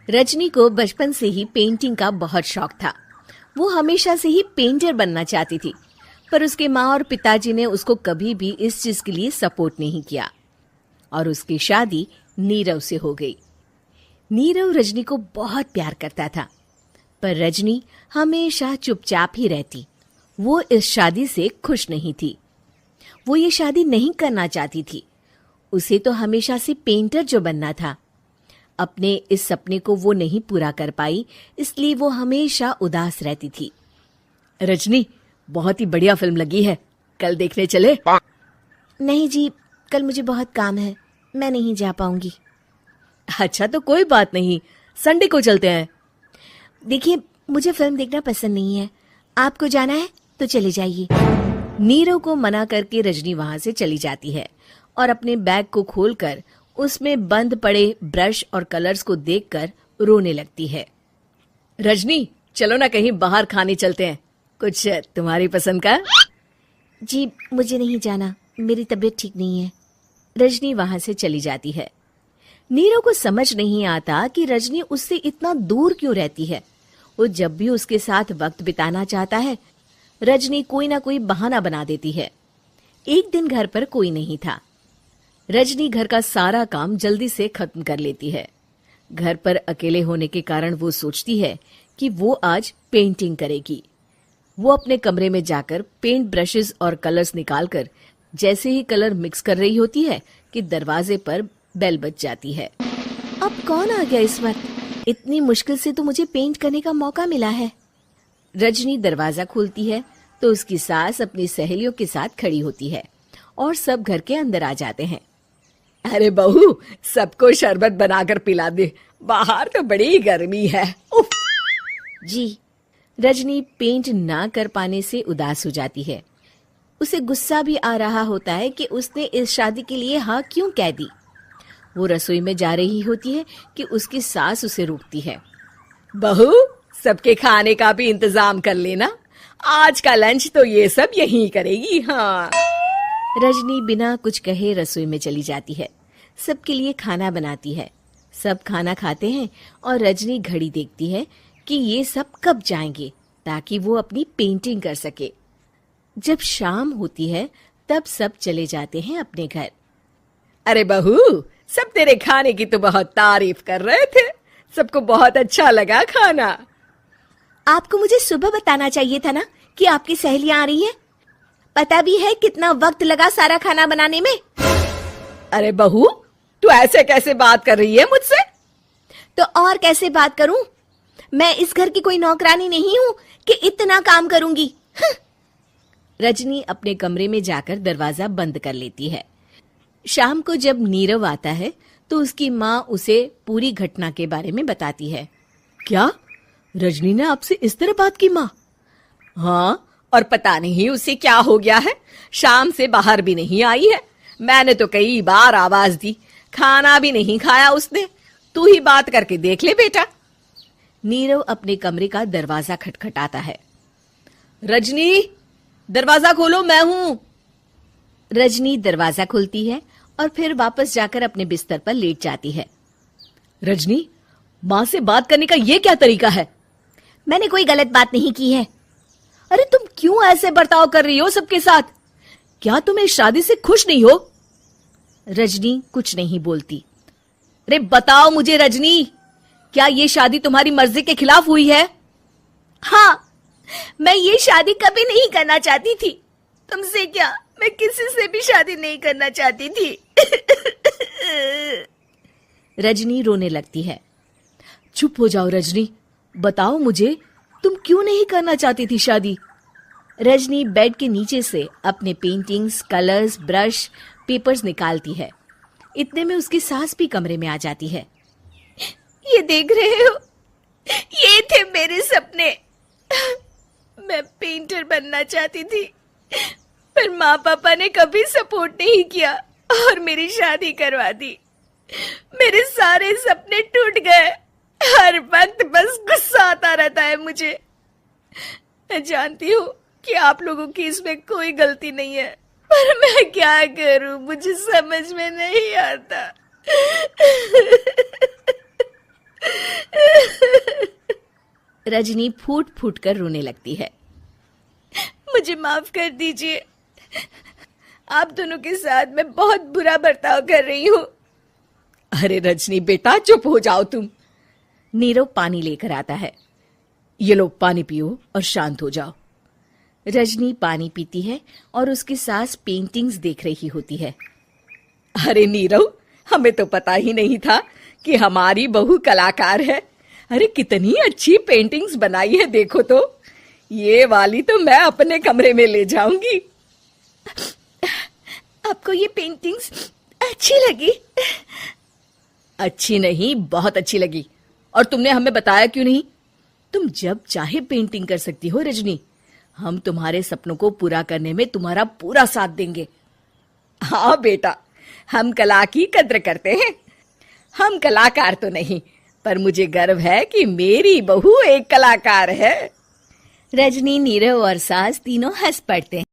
रजनी को बचपन से ही पेंटिंग का बहुत शौक था। वो हमेशा से ही पेंटर बनना चाहती थी, पर उसके माँ और पिताजी ने उसको कभी भी इस चीज के लिए सपोर्ट नहीं किया और उसकी शादी नीरव से हो गई। नीरव रजनी को बहुत प्यार करता था, पर रजनी हमेशा चुपचाप ही रहती। वो इस शादी से खुश नहीं थी। वो ये शादी नहीं करना चाहती थी। उसे तो हमेशा से पेंटर जो बनना था। अपने इस सपने को वो नहीं पूरा कर पाई, इसलिए वो हमेशा उदास रहती थी। रजनी, बहुत ही बढ़िया फिल्म लगी है, कल देखने चले? नहीं जी, कल मुझे बहुत काम है, मैं नहीं जा पाऊंगी। अच्छा तो कोई बात नहीं, संडे को चलते हैं। देखिए, मुझे फिल्म देखना पसंद नहीं है। आपको जाना है तो चले जाइए। नीरव को मना करके रजनी वहां से चली जाती है और अपने बैग को खोलकर उसमें बंद पड़े ब्रश और कलर्स को देखकर रोने लगती है। रजनी, चलो ना कहीं बाहर खाने चलते हैं, कुछ तुम्हारी पसंद का। जी, मुझे नहीं जाना, मेरी तबीयत ठीक नहीं है। रजनी वहां से चली जाती है। नीरव को समझ नहीं आता कि रजनी उससे इतना दूर क्यों रहती है। वो जब भी उसके साथ वक्त बिताना चाहता है, रजनी कोई ना कोई बहाना बना देती है। एक दिन घर पर कोई नहीं था। रजनी घर का सारा काम जल्दी से खत्म कर लेती है। घर पर अकेले होने के कारण वो सोचती है कि वो आज पेंटिंग करेगी। वो अपने कमरे में जाकर पेंट ब्रशेस और कलर्स निकालकर जैसे ही कलर मिक्स कर रही होती है कि दरवाजे पर बेल बज जाती है। अब कौन आ गया इस वक्त? इतनी मुश्किल से तो मुझे पेंट करने का मौका मिला है। रजनी दरवाजा खोलती है तो उसकी सास अपनी सहेलियों के साथ खड़ी होती है और सब घर के अंदर आ जाते हैं। अरे बहू, सबको शरबत बनाकर पिला दे, बाहर तो बड़ी गर्मी है। उफ। जी। रजनी पेंट ना कर पाने से उदास हो जाती है। उसे गुस्सा भी आ रहा होता है कि उसने इस शादी के लिए हाँ क्यों कह दी। वो रसोई में जा रही होती है कि उसकी सास उसे रोकती है। बहू, सबके खाने का भी इंतजाम कर लेना, आज का लंच तो ये सब यहीं करेगी। हाँ। रजनी बिना कुछ कहे रसोई में चली जाती है। सबके लिए खाना बनाती है। सब खाना खाते हैं और रजनी घड़ी देखती है कि ये सब कब जाएंगे ताकि वो अपनी पेंटिंग कर सके। जब शाम होती है तब सब चले जाते हैं अपने घर। अरे बहू, सब तेरे खाने की तो बहुत तारीफ कर रहे थे, सबको बहुत अच्छा लगा खाना। आपको मुझे सुबह बताना चाहिए था ना कि आपकी सहेलियां आ रही है। पता भी है कितना वक्त लगा सारा खाना बनाने में। अरे बहू, तू ऐसे कैसे बात कर रही है मुझसे? तो और कैसे बात करूं? मैं इस घर की कोई नौकरानी नहीं हूं कि इतना काम करूंगी। रजनी अपने कमरे में जाकर दरवाजा बंद कर लेती है। शाम को जब नीरव आता है तो उसकी माँ उसे पूरी घटना के बारे में बताती है। क्या रजनी ने आपसे इस तरह बात की माँ? हाँ, और पता नहीं उसे क्या हो गया है, शाम से बाहर भी नहीं आई है। मैंने तो कई बार आवाज दी, खाना भी नहीं खाया उसने। तू ही बात करके देख ले बेटा। नीरव अपने कमरे का दरवाजा खटखटाता है। रजनी, दरवाजा खोलो, मैं हूं। रजनी दरवाजा खोलती है और फिर वापस जाकर अपने बिस्तर पर लेट जाती है। रजनी, माँ से बात करने का ये क्या तरीका है? मैंने कोई गलत बात नहीं की है। अरे तुम क्यों ऐसे बर्ताव कर रही हो सबके साथ? क्या तुम इस शादी से खुश नहीं हो? रजनी कुछ नहीं बोलती। अरे बताओ मुझे रजनी, क्या ये शादी तुम्हारी मर्जी के खिलाफ हुई है? हाँ, मैं ये शादी कभी नहीं करना चाहती थी। तुमसे क्या, मैं किसी से भी शादी नहीं करना चाहती थी। रजनी रोने लगती है। चुप हो जाओ रजनी, बताओ मुझे, तुम क्यों नहीं करना चाहती थी शादी? रजनी बेड के नीचे से अपने पेंटिंग्स, कलर्स, ब्रश, पेपर्स निकालती है। इतने में उसकी सास भी कमरे में आ जाती है। ये देख रहे हो, ये थे मेरे सपने। मैं पेंटर बनना चाहती थी, पर माँ पापा ने कभी सपोर्ट नहीं किया और मेरी शादी करवा दी। मेरे सारे सपने टूट गए। हर वक्त बस गुस्सा आता रहता है मुझे। मैं जानती हूँ कि आप लोगों की इसमें कोई गलती नहीं है, पर मैं क्या करूँ, मुझे समझ में नहीं आता। रजनी फूट फूट कर रोने लगती है। मुझे माफ कर दीजिए, आप दोनों के साथ मैं बहुत बुरा बर्ताव कर रही हूँ। अरे रजनी बेटा, चुप हो जाओ तुम। नीरव पानी लेकर आता है। ये लो पानी पियो और शांत हो जाओ। रजनी पानी पीती है और उसकी सास पेंटिंग्स देख रही होती है। अरे नीरव, हमें तो पता ही नहीं था कि हमारी बहू कलाकार है। अरे कितनी अच्छी पेंटिंग्स बनाई है, देखो तो। ये वाली तो मैं अपने कमरे में ले जाऊंगी। आपको ये पेंटिंग्स अच्छी लगी? अच्छी नहीं, बहुत अच्छी लगी। और तुमने हमें बताया क्यों नहीं? तुम जब चाहे पेंटिंग कर सकती हो रजनी। हम तुम्हारे सपनों को पूरा करने में तुम्हारा पूरा साथ देंगे। हाँ बेटा, हम कला की कद्र करते हैं। हम कलाकार तो नहीं, पर मुझे गर्व है कि मेरी बहू एक कलाकार है। रजनी, नीरव और सास तीनों हंस पड़ते हैं।